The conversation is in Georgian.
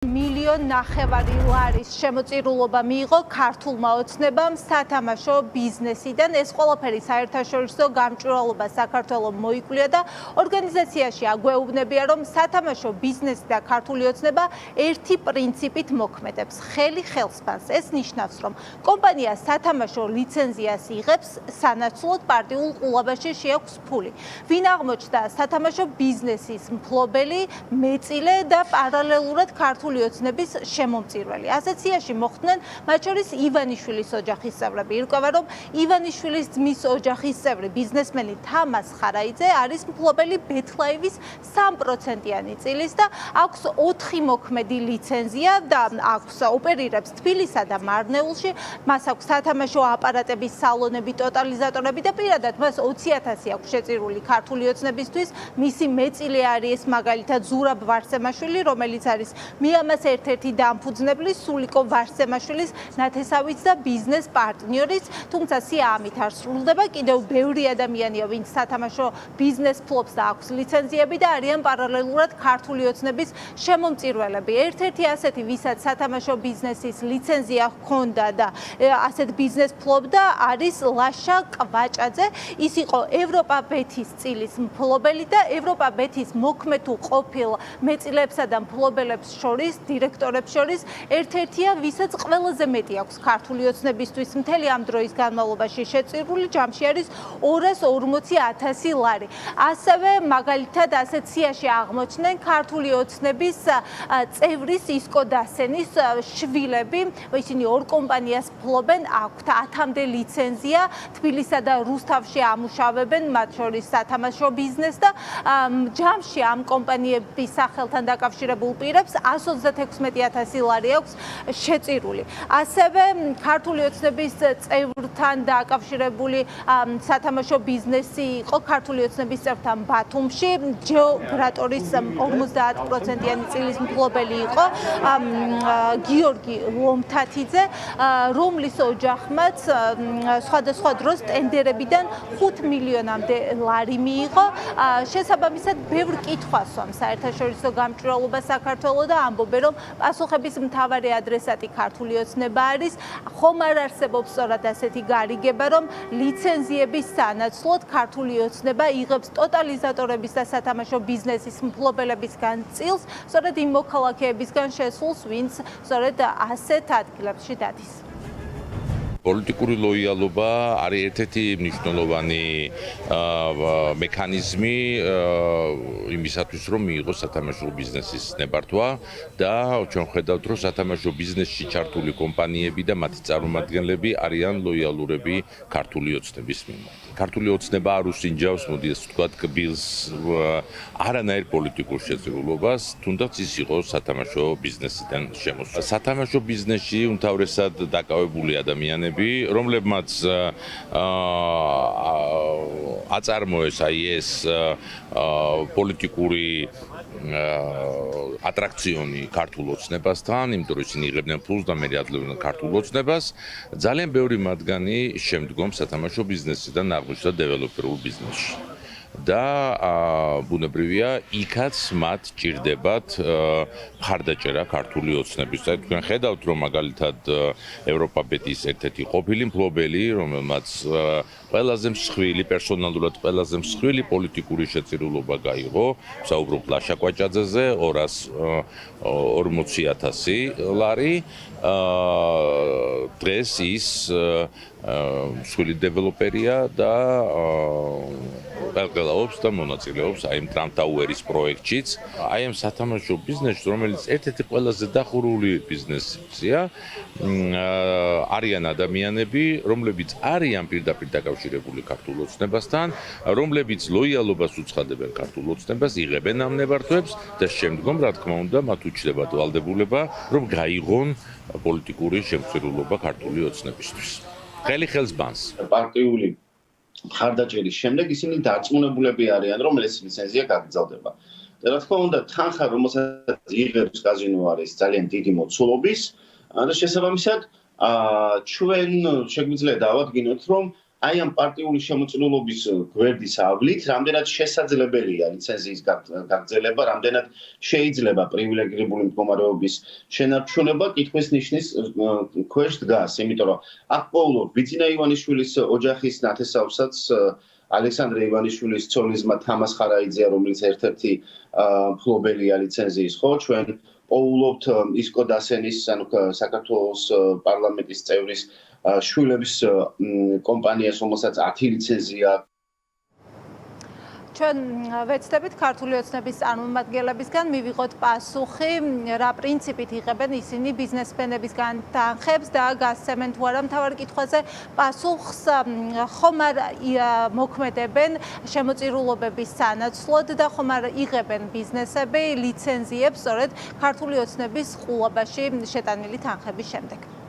მილიონ ნახევარი ლარის შემოწირულობა მიიღო ქართულმა ოცნებამ სათამაშო ბიზნესიდან. ეს ყველაფერი საერთაშორისო გამჭვირვალობა საქართველოს მოიკვლია და ორგანიზაციაში აგვეუბნებია, რომ სათამაშო ბიზნესი და ქართული ოცნება ერთი პრინციპით მოქმედებს. ხელი ხელსფანს. ეს ნიშნავს, რომ კომპანია სათამაშო ლიცენზიას იღებს, სანაცვლოდ პარტიულ ყულაბაში შეაქვს ფული. ვინ აღმოჩნდა სათამაშო ბიზნესის მფლობელი, მეწილე და პარალელურად ქართული ოცნების შემომწირველი. ასეთ სიაში მოხვდნენ მათ შორის ივანიშვილის ოჯახის წევრები. ირკვევა, რომ ივანიშვილის ძმის ოჯახის წევრი ბიზნესმენი თამას ხარაიძე არის მფლობელი ბეთლაივის 3%-იანი წილის და აქვს 4 მოქმედი ლიცენზია და აქვს ოპერირებს თბილისსა და მარნეულში. მას აქვს სათამაშო აპარატების სალონები, ტოტალიზატორები და პირადად მას 20,000 აქვს შეწირული ქართული ოცნებისთვის. მისი მეწილე არის მაგალითად ზურაბ ვარსემაშვილი, რომელიც არის მიამას ერთ-ერთი დამფუძნებლის, სულიკო ვარსემაშვილის ნათესავიც და ბიზნეს პარტნიორიც, თუმცა სია ამით არ სრულდება. კიდევ ბევრი ადამიანია, ვინც სათამაშო ბიზნეს ფლობს და აქვს ლიცენზიები და არიან პარალელურად ქართული ოცნების შემომწირველები. ერთ-ერთი ასეთი, ვისაც სათამაშო ბიზნესის ლიცენზია ჰქონდა და ასეთ ბიზნეს ფლობდა, არის ლაშა კვაჭაძე. ის იყო ევროპა ბეთის წილის მფლობელი და ევროპა ბეთის მოქმედ ყოფილ მეწილებსა და მფლობელებს შორის, დირექტორებს შორის ერთ-ერთია, ვისაც ყველაზე მეტი აქვს ქართული ოცნებისთვის მთელი ამ დროის განმავლობაში შეწირული, ჯამში არის 240,000 ლარი. ასევე მაგალითად ასეთ სიაში აღმოჩნდნენ ქართული ოცნების წევრის ისკო დასენის შვილები, ისინი ორ კომპანიას ფლობენ, აქვთ 10-მდე ლიცენზია, თბილისსა და რუსთავში ამუშავებენ, მათ შორის სათამაშო ბიზნეს და ჯამში ამ კომპანიების სახელთან დაკავშირებულ პირებს 136,000 ლარი აქვს შეწირული. ასევე ქართული ოცნების წევრთან დაკავშირებული სათამაშო ბიზნესი იყო ქართული ოცნების წევრთან ბათუმში. ჯეოგრატორის 50%-იანი წილის მფლობელი იყო გიორგი ლომთათიძე, რომლის ოჯახმაც სხვადასხვა დროს ტენდერებიდან 5 მილიონამდე ლარი მიიღო. შესაბამისად, ბევრ კითხვას სვამს საერთაშორისო გამჭვირვალობა საქართველოს და ამბობენ, რომ პასუხების მთავარი ადრესატი ქართული ოცნება არის. ხომ არ არსებობს სწორად ასეთი გარიგება, რომ ლიცენზიების სანაცვლოდ ქართული ოცნება იღებს ტოტალიზატორების და სათამაშო ბიზნესის მფლობელებისგან წილს, სწორედ იმ მოქალაქეებისგან შესულს, ვინც სწორედ ასეთ ადგილებში დადის. პოლიტიკური ლოიალობა არის ერთ-ერთი მნიშვნელოვანი მექანიზმი იმისათვის, რომ მიიღოს სათამაშო ბიზნესის ნებართვა და ჩვენ ხედავთ, რომ სათამაშო ბიზნესში ჩართული კომპანიები და მათი წარმომადგენლები არიან ლოიალურები ქართული ოცნების მიმართ. ქართული ოცნება არ უსინჯავს, მოდი ასე ვთქვათ, კბილს არანაირ პოლიტიკურ შეწირულობას, თუნდაც ის იყოს სათამაშო ბიზნესიდან შემოსული. სათამაშო ბიზნესში უმთავრესად დაკავებული ადამიანები, რომლებმაც აწარმოეს ეს პოლიტიკური ატრაქციონი ქართულ ოცნებასთან, იმიტომ რომ ისინი იღებდნენ ფულს და მერე აძლევდნენ ქართულ ოცნებას, ძალიან ბევრი მათგანი შემდგომ სათამაშო ბიზნესიდან აღმოჩნდა დეველოპერულ ბიზნესში. და ბუნებრივია, იქაც მათ ჭირდებათ მხარდაჭერა ქართული ოცნების. თქვენ ხედავთ, რომ მაგალითად ევროპა ბეთის ერთ-ერთი ყოფილი მფლობელი, რომელმაც ყველაზე მსხვილი, პერსონალურად ყველაზე მსხვილი პოლიტიკური შეწირულობა გაიღო, ვსაუბრობ ლაშა კვაჭაძეზე, 240,000 ლარი. დღეს ის მსხვილი დეველოპერია და ყველგელაობს და მონაწილეობს აი ამ ტრამტაუერის პროექტშიც. აი ამ სათამაშო ბიზნესში, რომელიც ერთ-ერთი ყველაზე დახურული ბიზნესია, არიან ადამიანები, რომლებიც არიან პირდაპირ დაკავშირებული ქართულ ოცნებასთან, რომლებიც ლოიალობას უცხადებენ ქართულ ოცნებას, იღებენ ამ ნებართვებს და შემდგომ, რა თქმა უნდა, მათ უჩნდებათ ვალდებულება, რომ გაიღონ პოლიტიკური შემწირულობა ქართული ოცნებისთვის. ხელი ხელს ბანს. პარტიული მხარდაჭერის შემდეგ ისინი დარწმუნებულები არიან, რომ ეს ლიცენზია გაგრძელდება. და რა თქმა უნდა, თანხა, რომელსაც იღებს კაზინო არის ძალიან დიდი მოცულობის და შესაბამისად ჩვენ შეგვიძლია დავადგინოთ, რომ აი ამ პარტიული შემოწირულობის გვერდის ავლით, რამდენად შესაძლებელია ლიცენზიის გაგრძელება, რამდენად შეიძლება პრივილეგირებული მდგომარეობის შენარჩუნება კითხვის ნიშნის ქვეშ დგას, იმიტომ რომ აქ პოულობ ბიძინა ივანიშვილის ოჯახის ნათესავსაც ალექსანდრე ივანიშვილის ცოლისმა თამას ხარაიძეა, რომელიც ერთ-ერთი მფლობელია ლიცენზიის, ხო, ჩვენ პოულობთ ისკო დასენის, ანუ საქართველოს პარლამენტის წევრის შვილების კომპანიას, რომელსაც 10 ლიცენზია აქვს. ჩვენ ვეცდებით ქართული ოცნების წარმომადგენლებისგან მივიღოთ პასუხი, რა პრინციპით იღებენ ისინი ბიზნესმენებისგან თანხებს და გასცემენ თუ არა მთავარ კითხვაზე პასუხს, ხომ არ მოქმედებენ შემოწირულობების სანაცვლოდ და ხომ არ იღებენ ბიზნესები ლიცენზიებს სწორედ ქართული ოცნების ყულობაში შეტანილი თანხების შემდეგ.